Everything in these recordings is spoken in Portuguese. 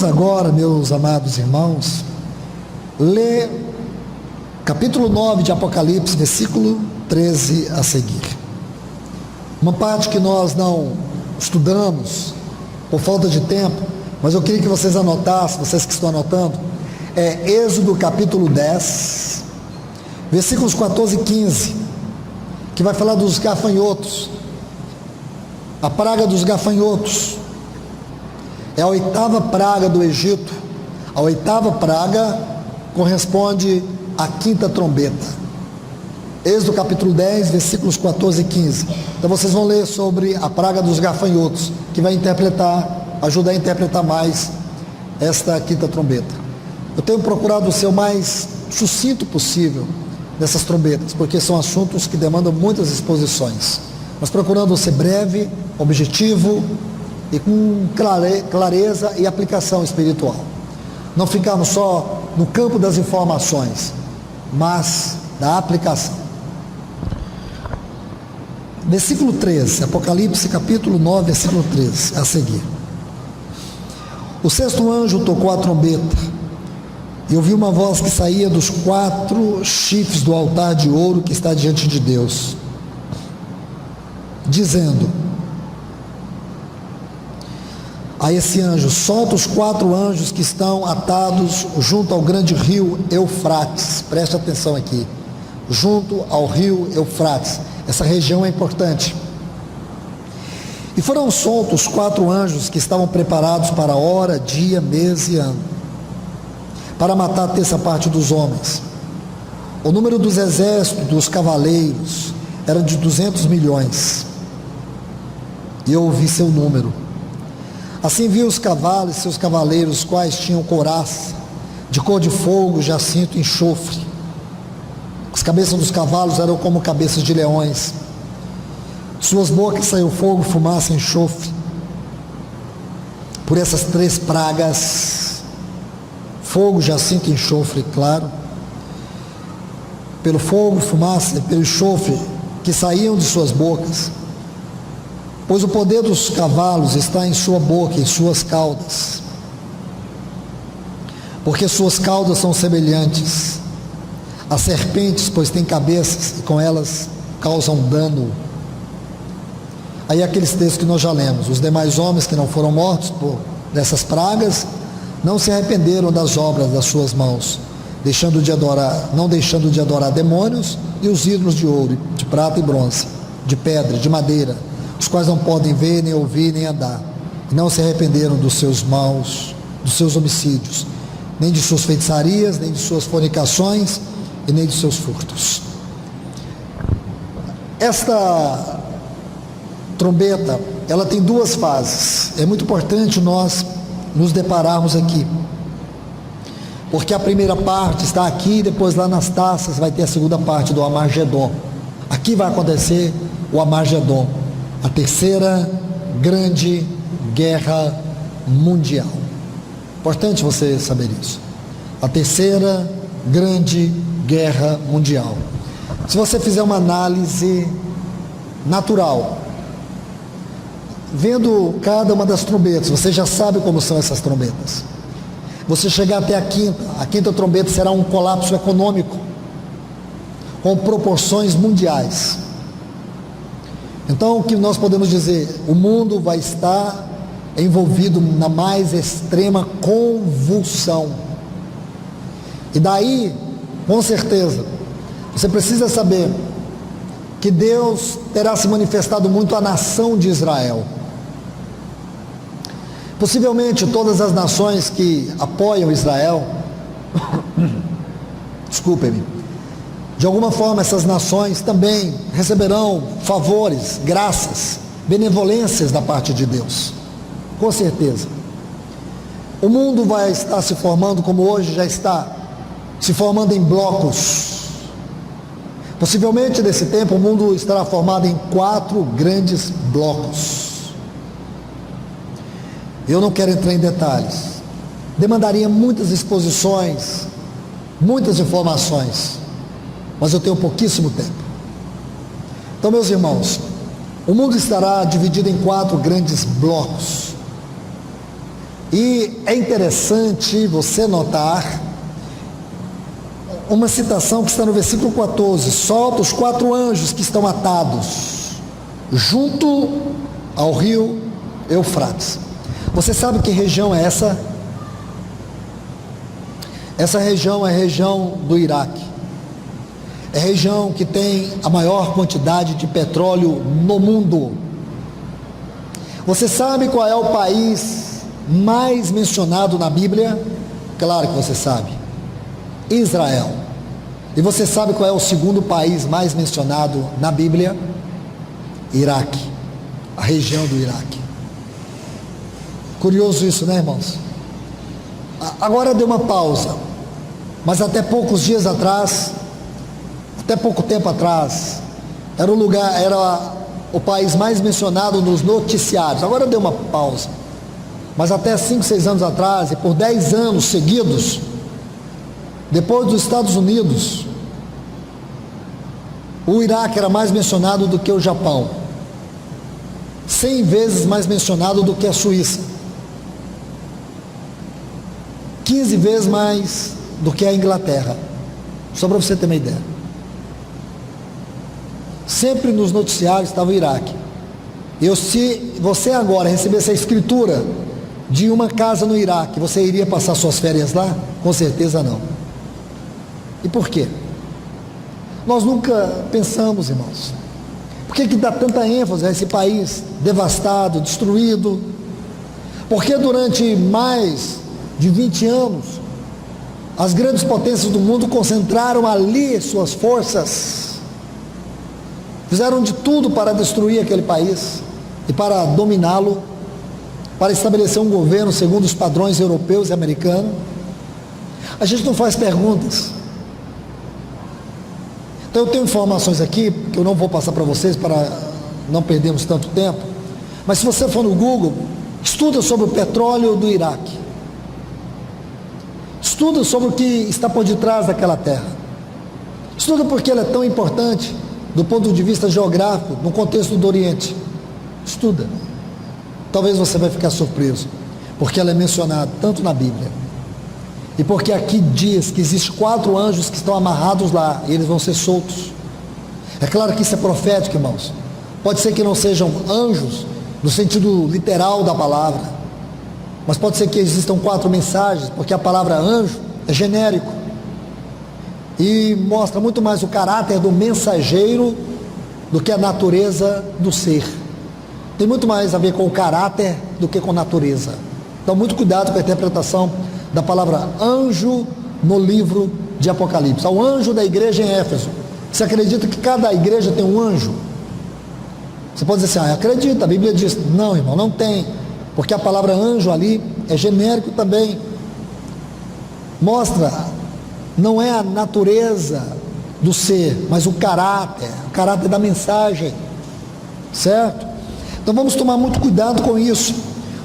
vamos agora, meus amados irmãos, ler capítulo 9 de Apocalipse, versículo 13 a seguir. Uma parte que nós não estudamos por falta de tempo, mas eu queria que vocês anotassem, vocês que estão anotando, é Êxodo capítulo 10, versículos 14 e 15, que vai falar dos gafanhotos, a praga dos gafanhotos. É a 8ª praga do Egito. A 8ª praga corresponde à 5ª trombeta. Êxodo capítulo 10, versículos 14 e 15. Então vocês vão ler sobre a praga dos gafanhotos, que vai ajudar a interpretar mais esta 5ª trombeta. Eu tenho procurado ser o mais sucinto possível nessas trombetas, porque são assuntos que demandam muitas exposições, mas procurando ser breve, objetivo e com clareza e aplicação espiritual. Não ficarmos só no campo das informações, mas da aplicação. Versículo 13, Apocalipse capítulo 9, versículo 13, a seguir. O 6º anjo tocou a trombeta, e ouvi uma voz que saía dos 4 chifres do altar de ouro que está diante de Deus, dizendo a esse anjo: solta os 4 anjos que estão atados junto ao grande rio Eufrates. Preste atenção aqui, junto ao rio Eufrates. Essa região é importante. E foram soltos 4 anjos que estavam preparados para hora, dia, mês e ano, para matar a 1/3 parte dos homens. O número dos exércitos dos cavaleiros era de 200 milhões. E eu ouvi seu número. Assim vi os cavalos e seus cavaleiros, quais tinham couraça de cor de fogo, jacinto e enxofre. As cabeças dos cavalos eram como cabeças de leões. Suas bocas saiu fogo, fumaça e enxofre. Por essas 3 pragas, fogo, jacinto e enxofre, claro, pelo fogo, fumaça e pelo enxofre que saíam de suas bocas, pois o poder dos cavalos está em sua boca, em suas caudas, porque suas caudas são semelhantes a serpentes, pois têm cabeças e com elas causam dano. Aí aqueles textos que nós já lemos: os demais homens que não foram mortos por dessas pragas não se arrependeram das obras das suas mãos, não deixando de adorar demônios e os ídolos de ouro, de prata e bronze, de pedra, de madeira, os quais não podem ver, nem ouvir, nem andar, e não se arrependeram dos seus maus, dos seus homicídios, nem de suas feitiçarias, nem de suas fornicações e nem de seus furtos. Esta trombeta, ela tem 2 fases. É muito importante nós nos depararmos aqui, porque a primeira parte está aqui, e depois lá nas taças vai ter a segunda parte do Armagedon. Aqui vai acontecer o Armagedon, a 3ª grande guerra mundial. Importante você saber isso. A 3ª grande guerra mundial. Se você fizer uma análise natural, vendo cada uma das trombetas, você já sabe como são essas trombetas. Você chegar até a 5ª trombeta será um colapso econômico, com proporções mundiais. Então, o que nós podemos dizer? O mundo vai estar envolvido na mais extrema convulsão. E daí, com certeza, você precisa saber que Deus terá se manifestado muito à nação de Israel. Possivelmente todas as nações que apoiam Israel, desculpem-me, de alguma forma essas nações também receberão favores, graças, benevolências da parte de Deus, com certeza. O mundo vai estar se formando, como hoje já está se formando, em blocos. Possivelmente nesse tempo o mundo estará formado em 4 grandes blocos. Eu não quero entrar em detalhes, demandaria muitas exposições, muitas informações, mas eu tenho pouquíssimo tempo. Então, meus irmãos, o mundo estará dividido em 4 grandes blocos. E é interessante você notar uma citação que está no versículo 14: solta os 4 anjos que estão atados junto ao rio Eufrates. Você sabe que região é essa? Essa região é a região do Iraque. É a região que tem a maior quantidade de petróleo no mundo. Você sabe qual é o país mais mencionado na Bíblia? Claro que você sabe: Israel. E você sabe qual é o segundo país mais mencionado na Bíblia? Iraque, a região do Iraque. Curioso isso, né, irmãos? Agora deu uma pausa, mas até poucos dias atrás, até pouco tempo atrás, era o país mais mencionado nos noticiários. Agora deu uma pausa, mas até 5, 6 anos atrás, e por 10 anos seguidos, depois dos Estados Unidos, o Iraque era mais mencionado do que o Japão, 100 vezes mais mencionado do que a Suíça, 15 vezes mais do que a Inglaterra, só para você ter uma ideia. Sempre nos noticiários estava o Iraque. Se você agora recebesse a escritura de uma casa no Iraque, você iria passar suas férias lá? Com certeza não. E por quê? Nós nunca pensamos, irmãos, por que dá tanta ênfase a esse país devastado, destruído? Porque durante mais de 20 anos, as grandes potências do mundo concentraram ali suas forças, fizeram de tudo para destruir aquele país e para dominá-lo, para estabelecer um governo segundo os padrões europeus e americanos. A gente não faz perguntas. Então eu tenho informações aqui que eu não vou passar para vocês para não perdermos tanto tempo, mas se você for no Google, estuda sobre o petróleo do Iraque, estuda sobre o que está por detrás daquela terra, estuda porque ela é tão importante do ponto de vista geográfico no contexto do Oriente. Estuda, talvez você vai ficar surpreso, porque ela é mencionada tanto na Bíblia, e porque aqui diz que existem 4 anjos que estão amarrados lá, e eles vão ser soltos. É claro que isso é profético, irmãos. Pode ser que não sejam anjos no sentido literal da palavra, mas pode ser que existam 4 mensagens, porque a palavra anjo é genérico e mostra muito mais o caráter do mensageiro do que a natureza do ser. Tem muito mais a ver com o caráter do que com a natureza. Então muito cuidado com a interpretação da palavra anjo no livro de Apocalipse. Ao anjo da igreja em Éfeso, você acredita que cada igreja tem um anjo? Você pode dizer assim: acredita, a Bíblia diz. Não, irmão, não tem, porque a palavra anjo ali é genérico também, mostra, não é a natureza do ser, mas o caráter da mensagem, certo? Então vamos tomar muito cuidado com isso.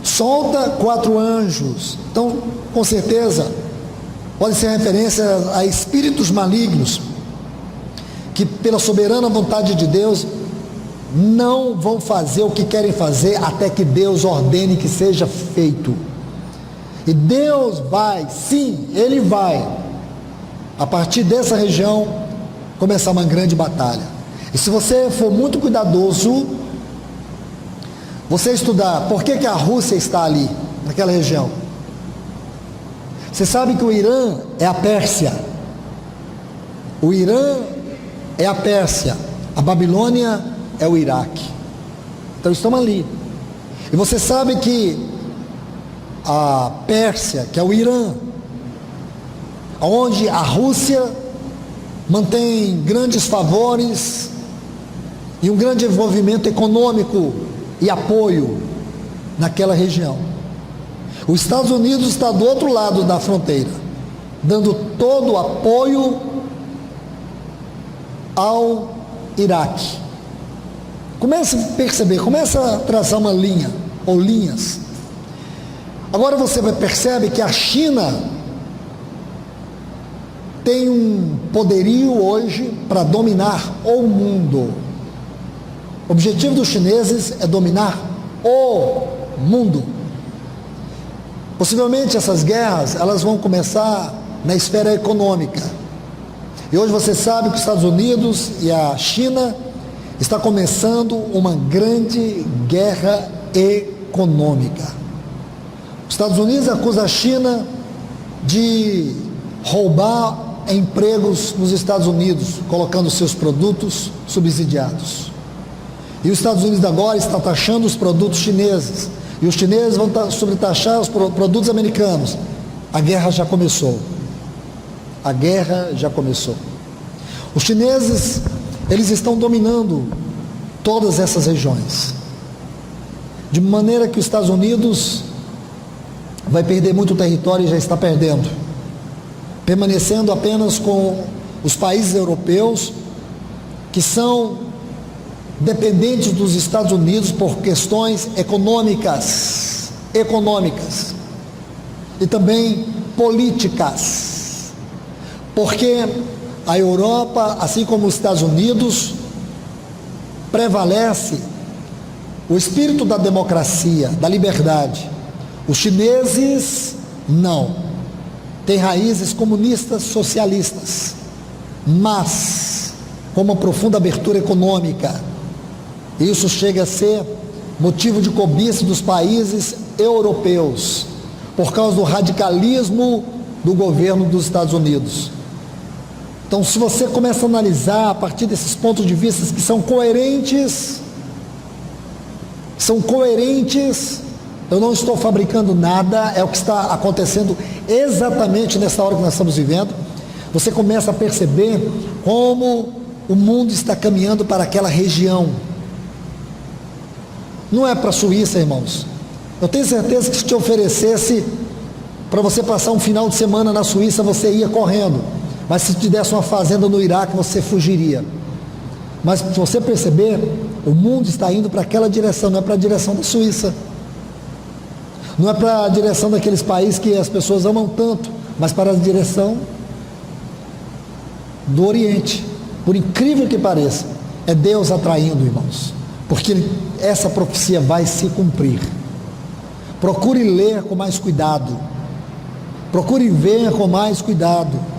Solta 4 anjos, então com certeza pode ser referência a espíritos malignos que pela soberana vontade de Deus não vão fazer o que querem fazer até que Deus ordene que seja feito. E Deus vai, sim, Ele vai, a partir dessa região, começar uma grande batalha. E se você for muito cuidadoso, você estudar por que a Rússia está ali, naquela região, você sabe que o Irã é a Pérsia. O Irã é a Pérsia, a Babilônia é o Iraque. Então estão ali. E você sabe que a Pérsia, que é o Irã, onde a Rússia mantém grandes favores e um grande envolvimento econômico e apoio naquela região. Os Estados Unidos está do outro lado da fronteira, dando todo o apoio ao Iraque. Começa a perceber, começa a traçar uma linha, ou linhas. Agora você percebe que a China tem um poderio hoje para dominar o mundo. O objetivo dos chineses é dominar o mundo. Possivelmente essas guerras, elas vão começar na esfera econômica. E hoje você sabe que os Estados Unidos e a China está começando uma grande guerra econômica. Os Estados Unidos acusam a China de roubar empregos nos Estados Unidos, colocando seus produtos subsidiados. E os Estados Unidos agora está taxando os produtos chineses. E os chineses vão sobretaxar os produtos americanos. A guerra já começou. A guerra já começou. Os chineses, eles estão dominando todas essas regiões. De maneira que os Estados Unidos vai perder muito território e já está perdendo, permanecendo apenas com os países europeus que são dependentes dos Estados Unidos por questões econômicas e também políticas, porque a Europa, assim como os Estados Unidos, prevalece o espírito da democracia, da liberdade. Os chineses não, têm raízes comunistas socialistas, mas com uma profunda abertura econômica. Isso chega a ser motivo de cobiça dos países europeus, por causa do radicalismo do governo dos Estados Unidos. Então, se você começa a analisar a partir desses pontos de vista que são coerentes, eu não estou fabricando nada, é o que está acontecendo exatamente nessa hora que nós estamos vivendo. Você começa a perceber como o mundo está caminhando para aquela região. Não é para a Suíça, irmãos. Eu tenho certeza que se te oferecesse para você passar um final de semana na Suíça, você ia correndo. Mas se te desse uma fazenda no Iraque, você fugiria. Mas se você perceber, o mundo está indo para aquela direção, não é para a direção da Suíça. Não é para a direção daqueles países que as pessoas amam tanto, mas para a direção do Oriente. Por incrível que pareça, é Deus atraindo, irmãos, porque essa profecia vai se cumprir. Procure ler com mais cuidado, procure ver com mais cuidado.